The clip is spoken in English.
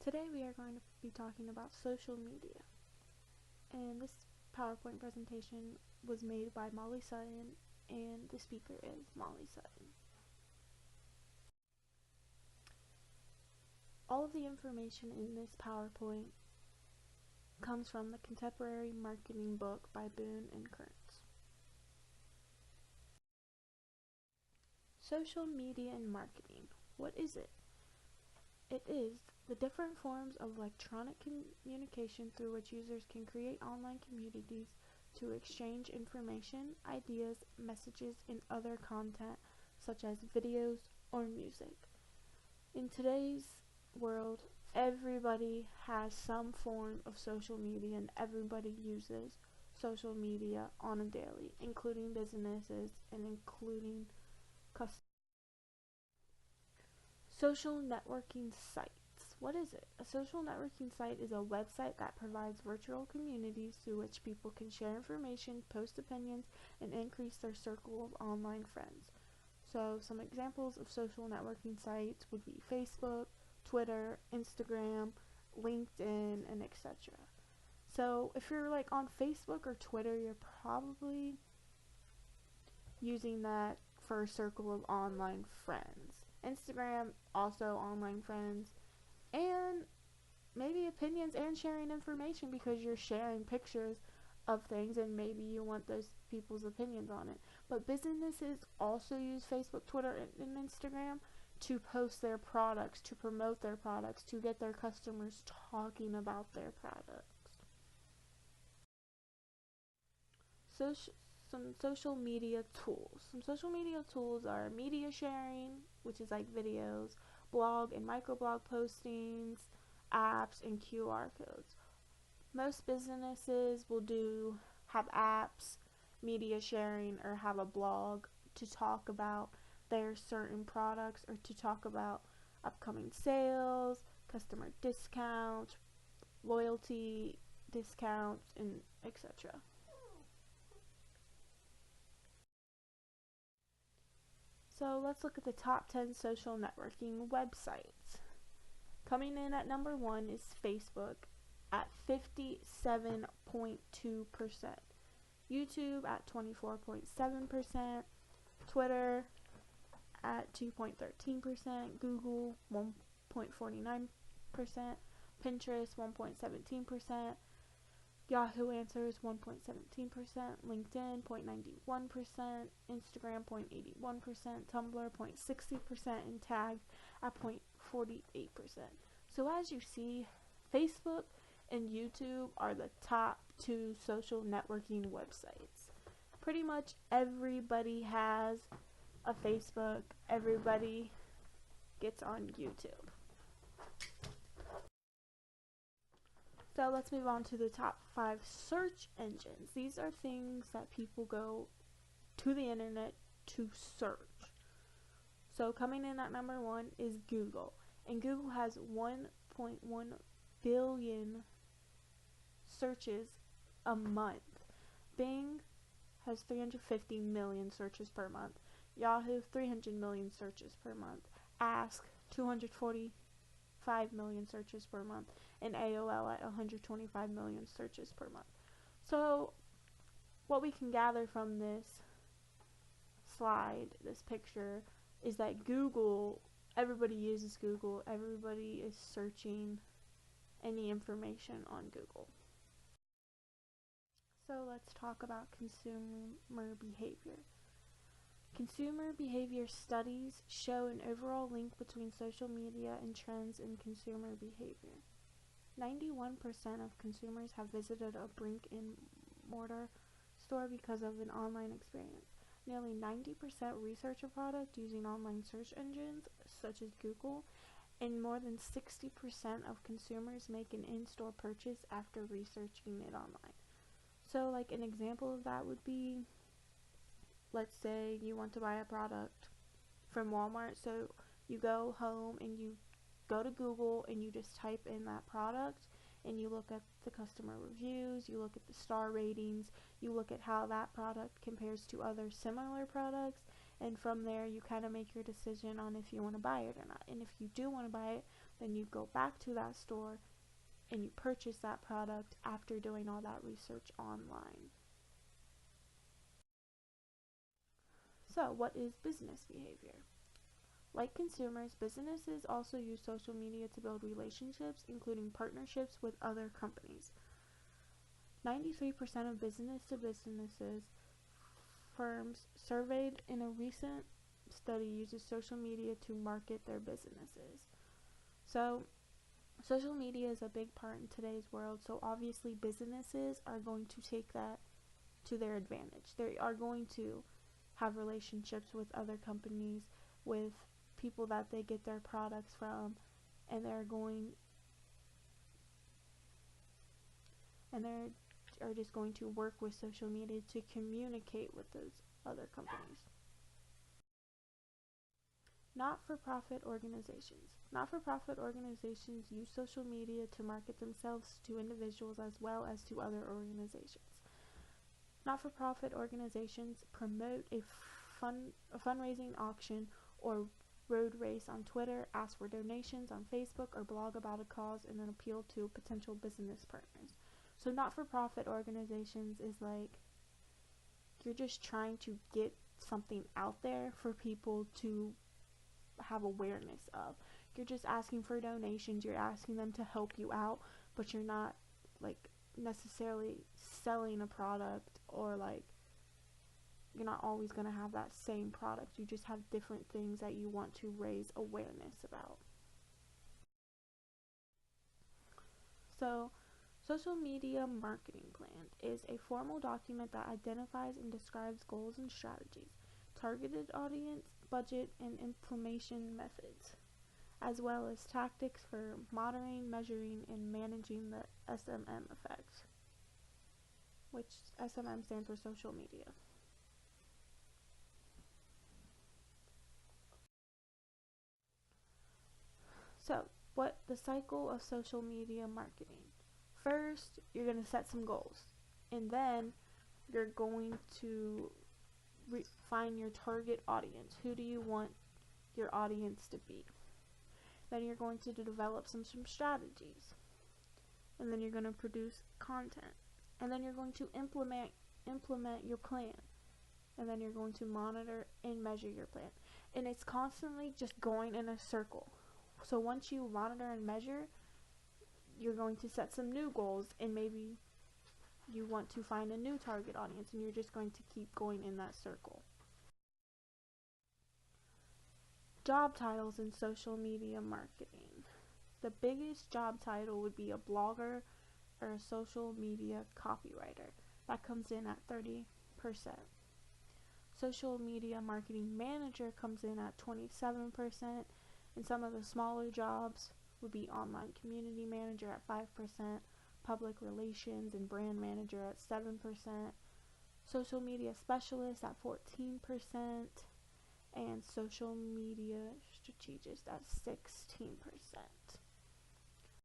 Today we are going to be talking about social media, and this PowerPoint presentation was made by Molly Sutton, and the speaker is Molly Sutton. All of the information in this PowerPoint comes from the Contemporary Marketing book by Boone and Kearns. Social media and marketing. What is it? It is the different forms of electronic communication through which users can create online communities to exchange information, ideas, messages, and other content such as videos or music. In today's world, everybody has some form of social media and everybody uses social media on a daily, including businesses and including customers. Social networking sites. What is it? A social networking site is a website that provides virtual communities through which people can share information, post opinions, and increase their circle of online friends. So some examples of social networking sites would be Facebook, Twitter, Instagram, LinkedIn, and etc. So if you're like on Facebook or Twitter, you're probably using that for a circle of online friends. Instagram, also online friends, and maybe opinions and sharing information because you're sharing pictures of things and maybe you want those people's opinions on it. But businesses also use Facebook, Twitter, and Instagram to post their products, to promote their products, to get their customers talking about their products. Some social media tools. Some social media tools are media sharing, which is like videos, blog and microblog postings, apps, and QR codes. Most businesses will have apps, media sharing, or have a blog to talk about their certain products or to talk about upcoming sales, customer discounts, loyalty discounts, and etc. So let's look at the top 10 social networking websites. Coming in at number 1 is Facebook at 57.2%, YouTube at 24.7%, Twitter at 2.13%, Google 1.49%, Pinterest 1.17%, Yahoo Answers 1.17%, LinkedIn 0.91%, Instagram 0.81%, Tumblr 0.60%, and Tag at 0.48%. So as you see, Facebook and YouTube are the top 2 social networking websites. Pretty much everybody has a Facebook, everybody gets on YouTube. So let's move on to the top 5 search engines. These are things that people go to the internet to search. So coming in at number 1 is Google. And Google has 1.1 billion searches a month. Bing has 350 million searches per month. Yahoo 300 million searches per month. Ask 245 million searches per month, and AOL at 125 million searches per month. So what we can gather from this slide, this picture, is that Google, everybody uses Google, everybody is searching any information on Google. So let's talk about consumer behavior. Consumer behavior studies show an overall link between social media and trends in consumer behavior. 91% of consumers have visited a brick-and-mortar store because of an online experience. Nearly 90% research a product using online search engines such as Google, and more than 60% of consumers make an in-store purchase after researching it online. So like an example of that would be, let's say you want to buy a product from Walmart, so you go home and you go to Google and you just type in that product and you look at the customer reviews, you look at the star ratings, you look at how that product compares to other similar products, and from there you kind of make your decision on if you want to buy it or not. And if you do want to buy it, then you go back to that store and you purchase that product after doing all that research online. So, what is business behavior? Like consumers, businesses also use social media to build relationships, including partnerships with other companies. 93% of business-to-businesses firms surveyed in a recent study uses social media to market their businesses. So, social media is a big part in today's world, so obviously businesses are going to take that to their advantage. They are going to have relationships with other companies, with people that they get their products from, and they are just going to work with social media to communicate with those other companies. Not-for-profit organizations. Not-for-profit organizations use social media to market themselves to individuals as well as to other organizations. Not-for-profit organizations promote a fundraising auction or road race on Twitter, ask for donations on Facebook, or blog about a cause and then appeal to potential business partners. So not-for-profit organizations is like you're just trying to get something out there for people to have awareness of. You're just asking for donations, you're asking them to help you out, but you're not like necessarily selling a product, or like you're not always going to have that same product. You just have different things that you want to raise awareness about. So, social media marketing plan is a formal document that identifies and describes goals and strategies, targeted audience, budget, and implementation methods, as well as tactics for monitoring, measuring, and managing the SMM effect, which SMM stands for social media. So, what the cycle of social media marketing? First, you're going to set some goals, and then you're going to find your target audience. Who do you want your audience to be? Then you're going to develop some strategies, and then you're going to produce content, and then you're going to implement your plan, and then you're going to monitor and measure your plan. And it's constantly just going in a circle. So once you monitor and measure, you're going to set some new goals, and maybe you want to find a new target audience, and you're just going to keep going in that circle. Job titles in social media marketing. The biggest job title would be a blogger or a social media copywriter. That comes in at 30%. Social media marketing manager comes in at 27%, and some of the smaller jobs would be online community manager at 5%, public relations and brand manager at 7%, social media specialist at 14%, and social media strategist at 16%.